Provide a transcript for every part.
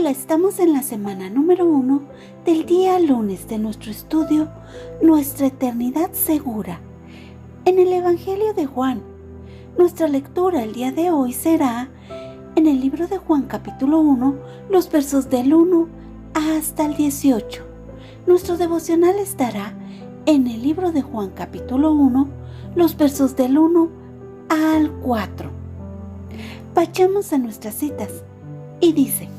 Hola, estamos en la semana número 1 del día lunes de nuestro estudio Nuestra Eternidad Segura. En el Evangelio de Juan, nuestra lectura el día de hoy será en el libro de Juan capítulo 1, los versos del 1 hasta el 18. Nuestro devocional estará en el libro de Juan capítulo 1, los versos del 1 al 4. Vayamos a nuestras citas y dice: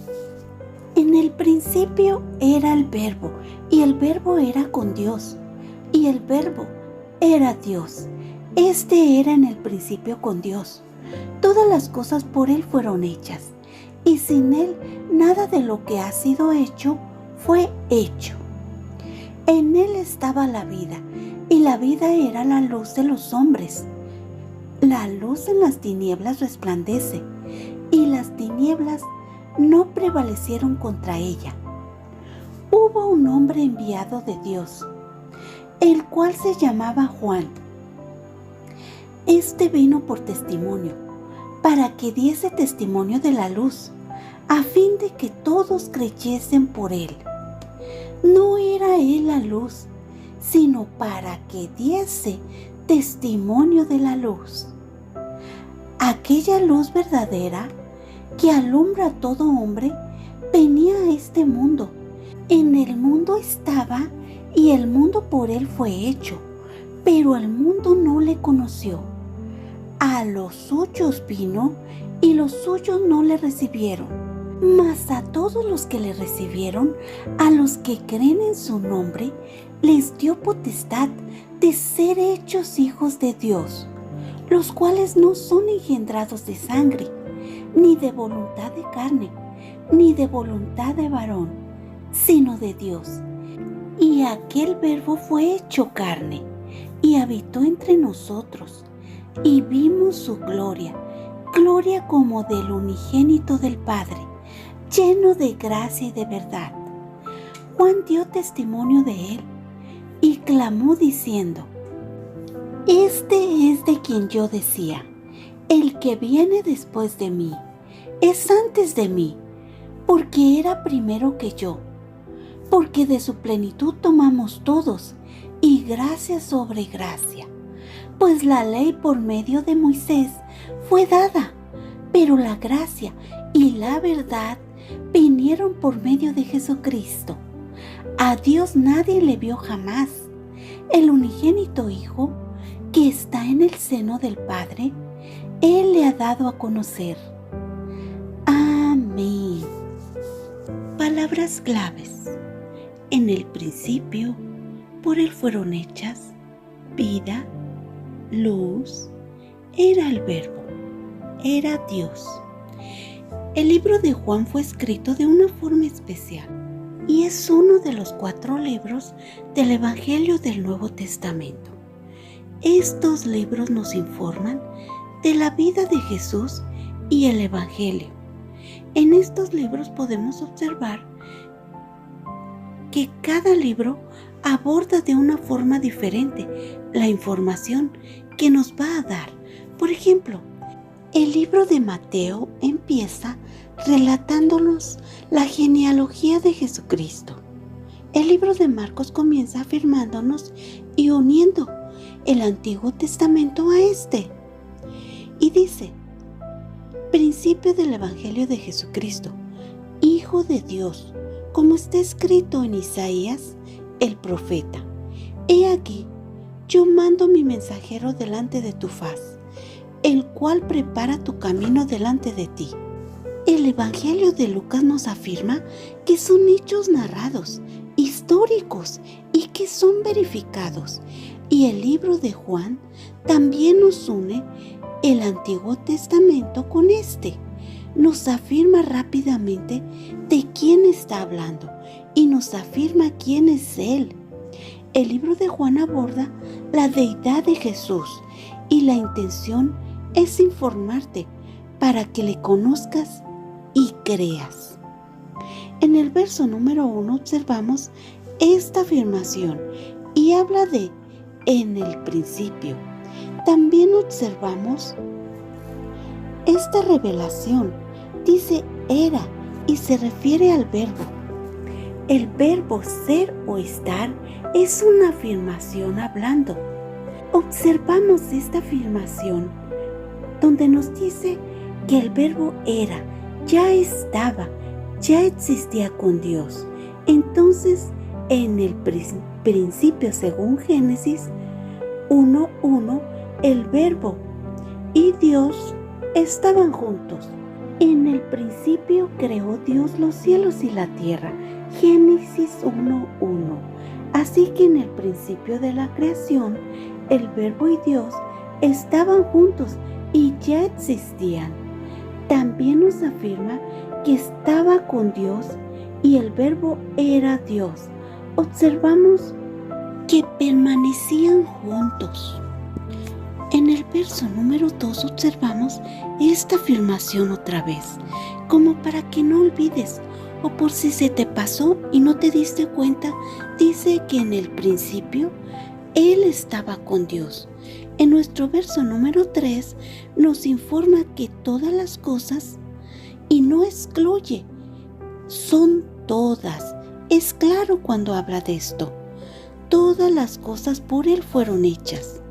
en el principio era el Verbo, y el Verbo era con Dios, y el Verbo era Dios. Este era en el principio con Dios. Todas las cosas por Él fueron hechas, y sin Él nada de lo que ha sido hecho fue hecho. En Él estaba la vida, y la vida era la luz de los hombres. La luz en las tinieblas resplandece, y las tinieblas no prevalecieron contra ella. Hubo un hombre enviado de Dios, el cual se llamaba Juan. Este vino por testimonio, para que diese testimonio de la luz, a fin de que todos creyesen por él. No era él la luz, sino para que diese testimonio de la luz. Aquella luz verdadera que alumbra a todo hombre, venía a este mundo. En el mundo estaba, y el mundo por él fue hecho, pero el mundo no le conoció. A los suyos vino, y los suyos no le recibieron. Mas a todos los que le recibieron, a los que creen en su nombre, les dio potestad de ser hechos hijos de Dios, los cuales no son engendrados de sangre, ni de voluntad de carne, ni de voluntad de varón, sino de Dios. Y aquel Verbo fue hecho carne, y habitó entre nosotros, y vimos su gloria, gloria como del unigénito del Padre, lleno de gracia y de verdad. Juan dio testimonio de él, y clamó diciendo: Este es de quien yo decía, el que viene después de mí es antes de mí, porque era primero que yo, porque de su plenitud tomamos todos, y gracia sobre gracia. Pues la ley por medio de Moisés fue dada, pero la gracia y la verdad vinieron por medio de Jesucristo. A Dios nadie le vio jamás. El unigénito Hijo, que está en el seno del Padre, Él le ha dado a conocer. Amén. Palabras claves. En el principio, por Él fueron hechas vida, luz, era el Verbo, era Dios. El libro de Juan fue escrito de una forma especial y es uno de los 4 libros del Evangelio del Nuevo Testamento. Estos libros nos informan de la vida de Jesús y el Evangelio. En estos libros podemos observar que cada libro aborda de una forma diferente la información que nos va a dar. Por ejemplo, el libro de Mateo empieza relatándonos la genealogía de Jesucristo. El libro de Marcos comienza afirmándonos y uniendo el Antiguo Testamento a este. Y dice: principio del Evangelio de Jesucristo, Hijo de Dios, como está escrito en Isaías, el profeta: He aquí, yo mando mi mensajero delante de tu faz, el cual prepara tu camino delante de ti. El Evangelio de Lucas nos afirma que son hechos narrados, históricos y que son verificados. Y el libro de Juan también nos une el Antiguo Testamento con este. Nos afirma rápidamente de quién está hablando y nos afirma quién es Él. El libro de Juan aborda la deidad de Jesús y la intención es informarte para que le conozcas y creas. En el verso número 1 observamos esta afirmación y habla de en el principio. También observamos esta revelación. Dice era y se refiere al verbo. El verbo ser o estar es una afirmación hablando. Observamos esta afirmación donde nos dice que el verbo era, ya estaba, ya existía con Dios. Entonces, en el principio, según Génesis 1:1, el verbo y Dios estaban juntos. En el principio creó Dios los cielos y la tierra. Génesis 1:1. Así que en el principio de la creación, el verbo y Dios estaban juntos y ya existían. También nos afirma que estaba con Dios y el verbo era Dios. Observamos que permanecían juntos. En el verso número 2 observamos esta afirmación otra vez, como para que no olvides, o por si se te pasó y no te diste cuenta, dice que en el principio Él estaba con Dios. En nuestro verso número 3 nos informa que todas las cosas, y no excluye, son todas. Es claro cuando habla de esto. Todas las cosas por Él fueron hechas.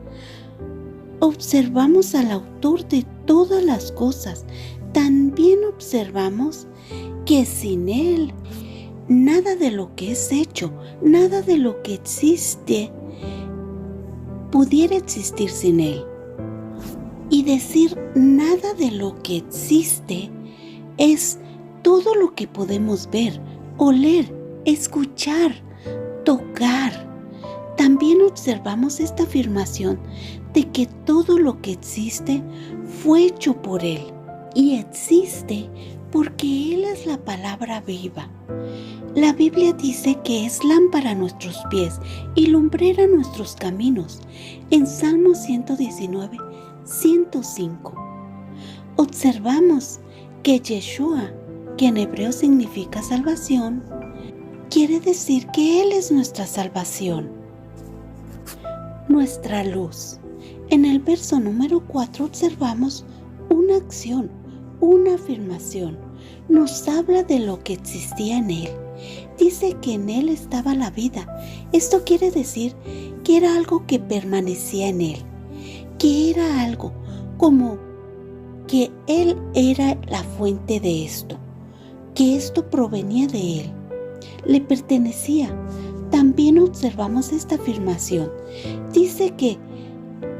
Observamos al autor de todas las cosas. También observamos que sin Él, nada de lo que es hecho, nada de lo que existe, pudiera existir sin Él. Y decir nada de lo que existe es todo lo que podemos ver, oler, escuchar, tocar. También observamos esta afirmación de que todo lo que existe fue hecho por Él y existe porque Él es la palabra viva. La Biblia dice que es lámpara a nuestros pies y lumbrera a nuestros caminos. En Salmo 119, 105. Observamos que Yeshua, que en hebreo significa salvación, quiere decir que Él es nuestra salvación, nuestra luz. En el verso número 4 observamos una acción, una afirmación. Nos habla de lo que existía en Él. Dice que en Él estaba la vida. Esto quiere decir que era algo que permanecía en Él, que era algo como que Él era la fuente de esto, que esto provenía de Él, le pertenecía. También observamos esta afirmación. Dice que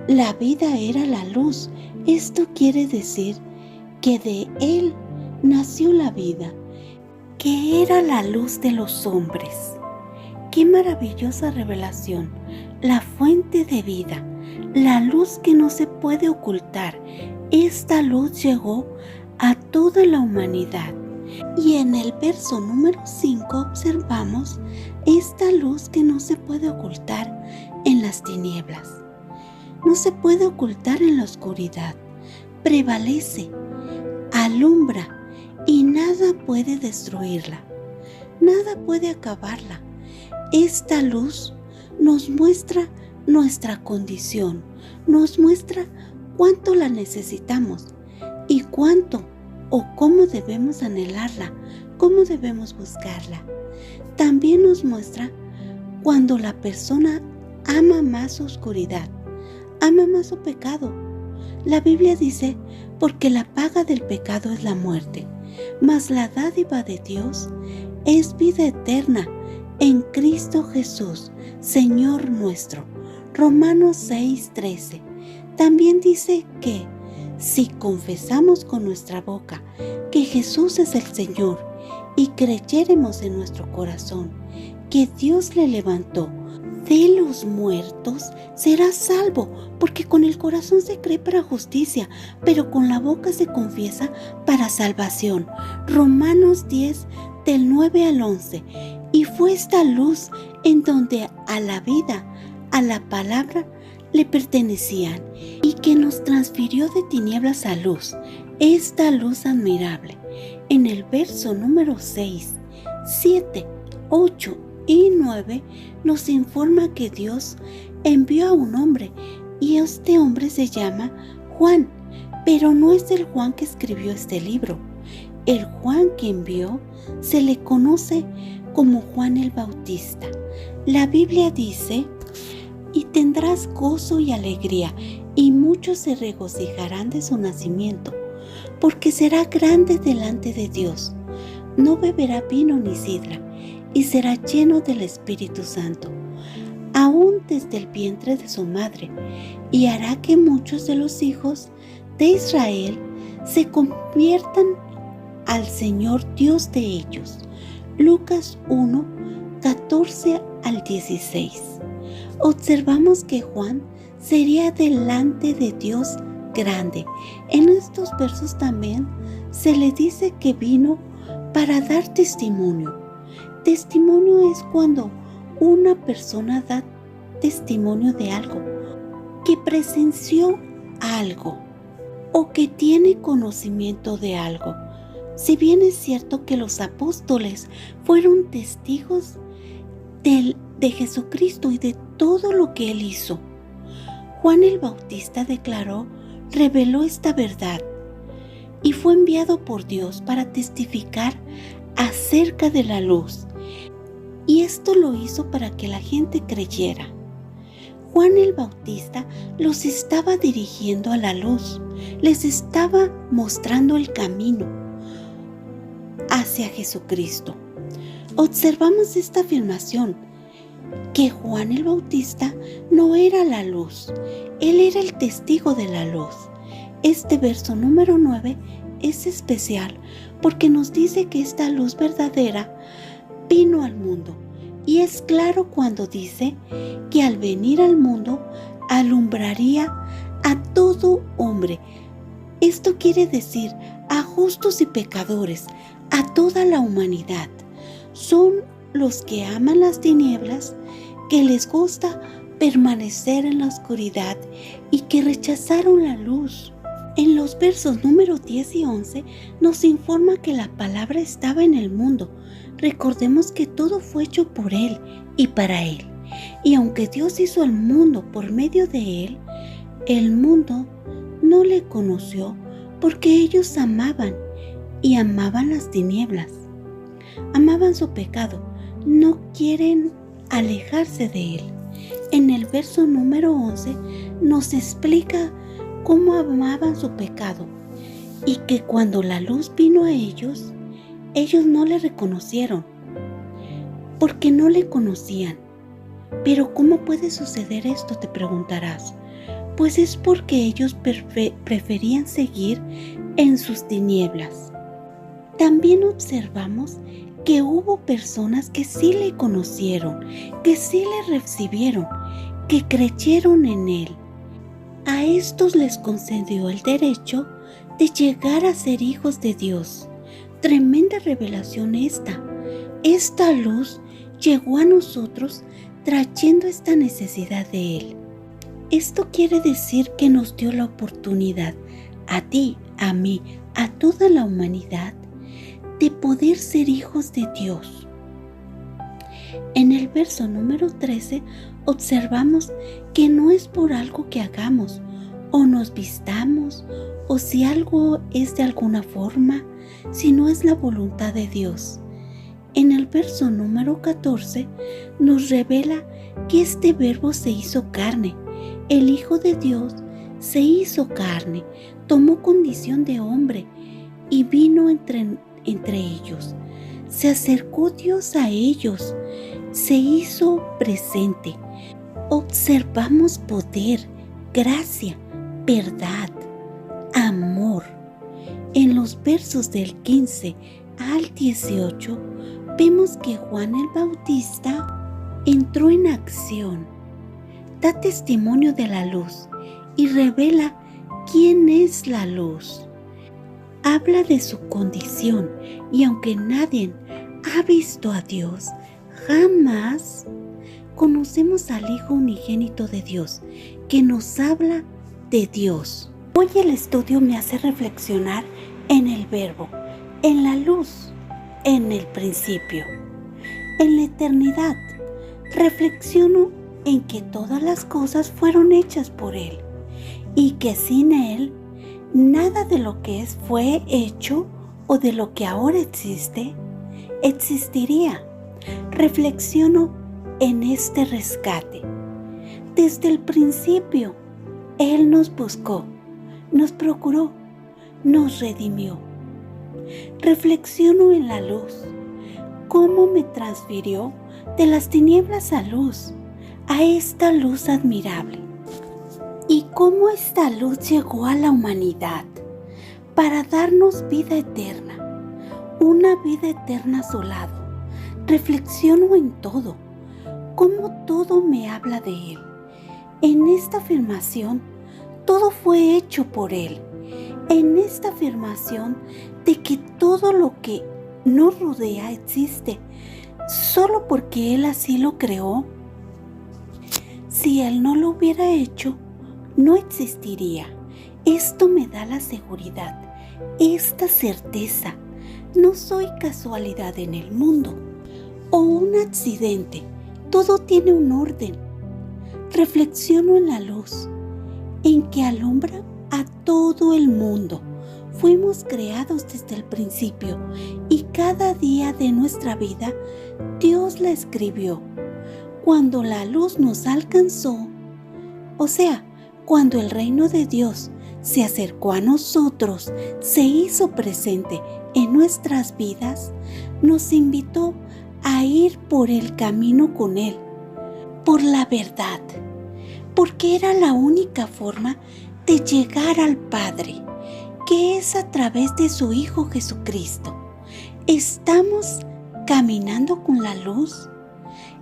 la vida era la luz. Esto quiere decir que de Él nació la vida, que era la luz de los hombres. ¡Qué maravillosa revelación! La fuente de vida, la luz que no se puede ocultar. Esta luz llegó a toda la humanidad. Y en el verso número 5 observamos esta luz que no se puede ocultar en las tinieblas. No se puede ocultar en la oscuridad. Prevalece, alumbra y nada puede destruirla. Nada puede acabarla. Esta luz nos muestra nuestra condición, nos muestra cuánto la necesitamos y cuánto o cómo debemos anhelarla, cómo debemos buscarla. También nos muestra cuando la persona ama más su oscuridad, ama más su pecado. La Biblia dice, porque la paga del pecado es la muerte, mas la dádiva de Dios es vida eterna en Cristo Jesús, Señor nuestro. Romanos 6:13. También dice que si confesamos con nuestra boca que Jesús es el Señor y creyéremos en nuestro corazón que Dios le levantó de los muertos, serás salvo, porque con el corazón se cree para justicia, pero con la boca se confiesa para salvación. Romanos 10, del 9 al 11. Y fue esta luz en donde a la vida, a la palabra, le pertenecían, y que nos transfirió de tinieblas a luz, esta luz admirable. En el verso número 6, 7, 8 y 9 nos informa que Dios envió a un hombre, y este hombre se llama Juan, pero no es el Juan que escribió este libro. El Juan que envió se le conoce como Juan el Bautista. La Biblia dice: y tendrás gozo y alegría, y muchos se regocijarán de su nacimiento, porque será grande delante de Dios. No beberá vino ni sidra, y será lleno del Espíritu Santo, aún desde el vientre de su madre, y hará que muchos de los hijos de Israel se conviertan al Señor Dios de ellos. Lucas 1, 14 al 16. Observamos que Juan sería delante de Dios grande. En estos versos también se le dice que vino para dar testimonio. Testimonio es cuando una persona da testimonio de algo, que presenció algo o que tiene conocimiento de algo. Si bien es cierto que los apóstoles fueron testigos de Jesucristo y de todo lo que Él hizo, Juan el Bautista reveló esta verdad y fue enviado por Dios para testificar acerca de la luz. Y esto lo hizo para que la gente creyera. Juan el Bautista los estaba dirigiendo a la luz, les estaba mostrando el camino hacia Jesucristo. Observamos esta afirmación, que Juan el Bautista no era la luz, él era el testigo de la luz. Este verso número 9 es especial porque nos dice que esta luz verdadera vino al mundo, y es claro cuando dice que al venir al mundo alumbraría a todo hombre. Esto quiere decir a justos y pecadores, a toda la humanidad. Son los que aman las tinieblas, que les gusta permanecer en la oscuridad y que rechazaron la luz. En los versos número 10 y 11 nos informa que la palabra estaba en el mundo. Recordemos que todo fue hecho por Él y para Él. Y aunque Dios hizo el mundo por medio de Él, el mundo no le conoció porque ellos amaban las tinieblas. Amaban su pecado, no quieren alejarse de Él. En el verso número 11 nos explica cómo amaban su pecado y que cuando la luz vino a ellos no le reconocieron porque no le conocían. Pero ¿cómo puede suceder esto?, te preguntarás. Pues es porque ellos preferían seguir en sus tinieblas. También observamos que hubo personas que sí le conocieron, que sí le recibieron, que creyeron en Él. A estos les concedió el derecho de llegar a ser hijos de Dios. Tremenda revelación esta. Esta luz llegó a nosotros trayendo esta necesidad de Él. Esto quiere decir que nos dio la oportunidad, a ti, a mí, a toda la humanidad, de poder ser hijos de Dios. En el verso número 13 observamos que no es por algo que hagamos o nos vistamos o si algo es de alguna forma, sino es la voluntad de Dios. En el verso número 14 nos revela que este verbo se hizo carne. El Hijo de Dios se hizo carne, tomó condición de hombre y vino entre ellos. Se acercó Dios a ellos, se hizo presente. Observamos poder, gracia, verdad, amor. En los versos del 15 al 18 vemos que Juan el Bautista entró en acción, da testimonio de la luz y revela quién es la luz. Habla de su condición y aunque nadie ha visto a Dios, jamás conocemos al Hijo unigénito de Dios que nos habla de Dios. Hoy el estudio me hace reflexionar en el verbo, en la luz, en el principio, en la eternidad. Reflexiono en que todas las cosas fueron hechas por Él y que sin Él nada de lo que fue hecho o de lo que ahora existe, existiría. Reflexiono en este rescate. Desde el principio, Él nos buscó, nos procuró, nos redimió. Reflexiono en la luz, cómo me transfirió de las tinieblas a luz, a esta luz admirable. Y cómo esta luz llegó a la humanidad para darnos vida eterna, una vida eterna a su lado. Reflexiono en todo, cómo todo me habla de Él. En esta afirmación, todo fue hecho por Él. En esta afirmación de que todo lo que nos rodea existe solo porque Él así lo creó. Si Él no lo hubiera hecho, no existiría. Esto me da la seguridad, esta certeza. No soy casualidad en el mundo o un accidente. Todo tiene un orden. Reflexiono en la luz, en que alumbra a todo el mundo. Fuimos creados desde el principio y cada día de nuestra vida Dios la escribió. Cuando la luz nos alcanzó, o sea, cuando el reino de Dios se acercó a nosotros, se hizo presente en nuestras vidas, nos invitó a ir por el camino con Él, por la verdad, porque era la única forma de llegar al Padre, que es a través de su Hijo Jesucristo. ¿Estamos caminando con la luz?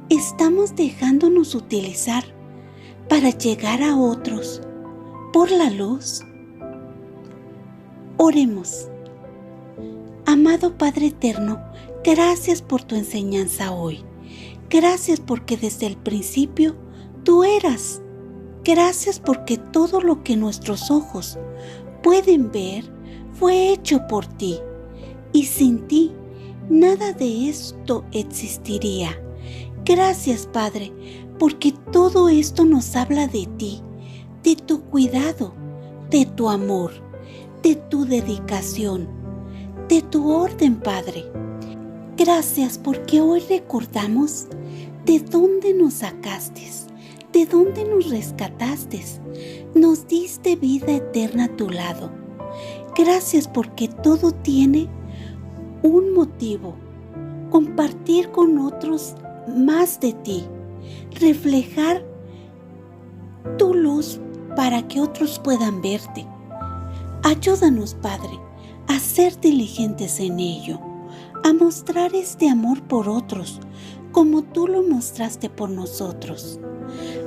¿Estamos dejándonos utilizar para llegar a otros por la luz? Oremos. Amado Padre Eterno, gracias por tu enseñanza hoy. Gracias porque desde el principio tú eras. Gracias porque todo lo que nuestros ojos pueden ver fue hecho por ti. Y sin ti, nada de esto existiría. Gracias, Padre, porque todo esto nos habla de ti, de tu cuidado, de tu amor, de tu dedicación, de tu orden, Padre. Gracias porque hoy recordamos de dónde nos sacaste, de dónde nos rescataste, nos diste vida eterna a tu lado. Gracias porque todo tiene un motivo, compartir con otros más de ti, reflejar tu luz para que otros puedan verte. Ayúdanos, Padre, a ser diligentes en ello, a mostrar este amor por otros, como tú lo mostraste por nosotros,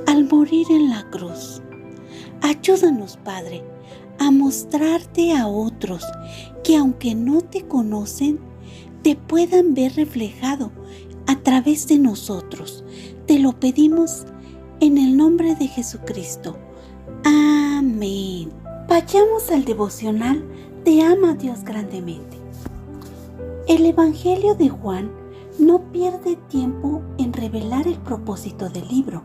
al morir en la cruz. Ayúdanos, Padre, a mostrarte a otros que aunque no te conocen, te puedan ver reflejado a través de nosotros. Te lo pedimos en el nombre de Jesucristo. Amén. Vayamos al devocional de Ama a Dios grandemente. El Evangelio de Juan no pierde tiempo en revelar el propósito del libro.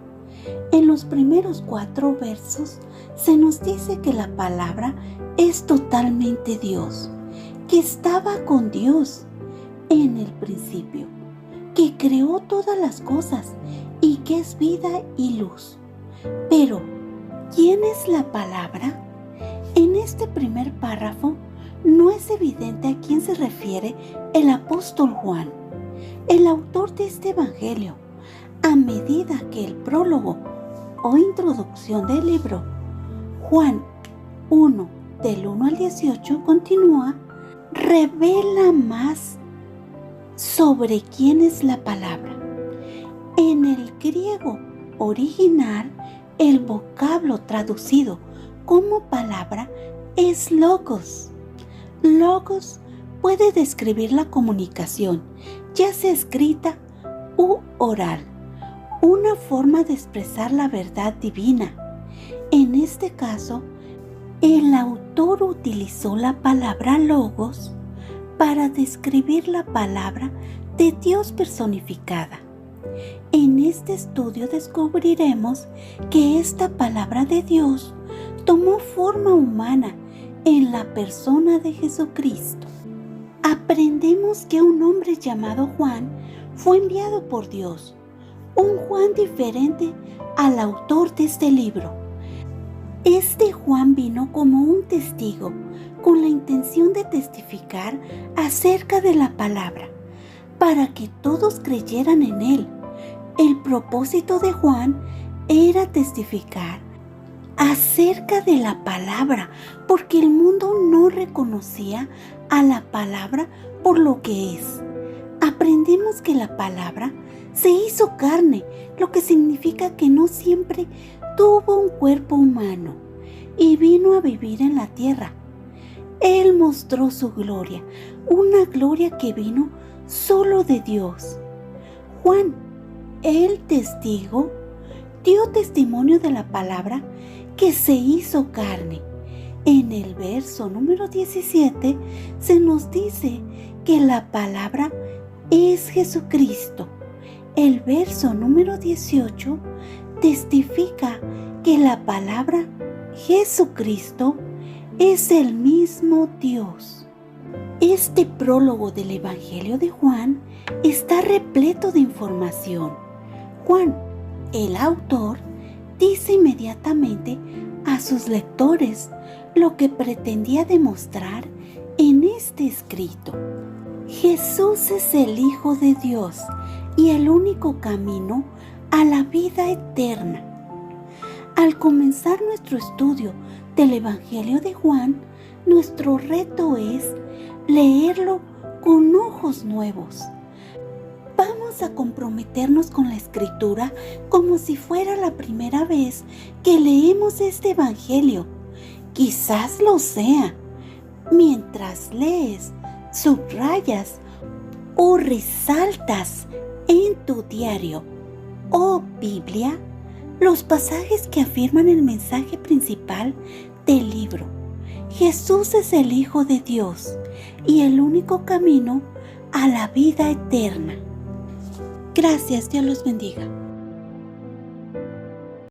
En los primeros 4 versos se nos dice que la palabra es totalmente Dios, que estaba con Dios en el principio, que creó todas las cosas y que es vida y luz. Pero, ¿quién es la palabra? En este primer párrafo no es evidente a quién se refiere el apóstol Juan, el autor de este evangelio, a medida que el prólogo o introducción del libro, Juan 1, del 1 al 18, continúa, revela más sobre quién es la palabra. En el griego original, el vocablo traducido como palabra es logos. Logos puede describir la comunicación, ya sea escrita u oral, una forma de expresar la verdad divina. En este caso, el autor utilizó la palabra logos para describir la palabra de Dios personificada. En este estudio descubriremos que esta palabra de Dios tomó forma humana en la persona de Jesucristo. aprendemos que un hombre llamado Juan fue enviado por Dios, un Juan diferente al autor de este libro. Este Juan vino como un testigo con la intención de testificar acerca de la palabra, para que todos creyeran en él. El propósito de Juan era testificar acerca de la palabra, porque el mundo no reconocía a la palabra por lo que es. Aprendemos que la palabra se hizo carne, lo que significa que no siempre tuvo un cuerpo humano y vino a vivir en la tierra. Él mostró su gloria, una gloria que vino solo de Dios. Juan, el testigo, dio testimonio de la palabra que se hizo carne. En el verso número 17 se nos dice que la palabra es Jesucristo. El verso número 18 testifica que la palabra Jesucristo es el mismo Dios. Este prólogo del Evangelio de Juan está repleto de información. Juan, el autor, dice inmediatamente a sus lectores lo que pretendía demostrar en este escrito. Jesús es el Hijo de Dios y el único camino a la vida eterna. Al comenzar nuestro estudio del Evangelio de Juan, nuestro reto es leerlo con ojos nuevos. Vamos a comprometernos con la Escritura como si fuera la primera vez que leemos este Evangelio. Quizás lo sea. Mientras lees, subrayas o resaltas en tu diario o Biblia los pasajes que afirman el mensaje principal del libro. Jesús es el Hijo de Dios y el único camino a la vida eterna. Gracias, Dios los bendiga.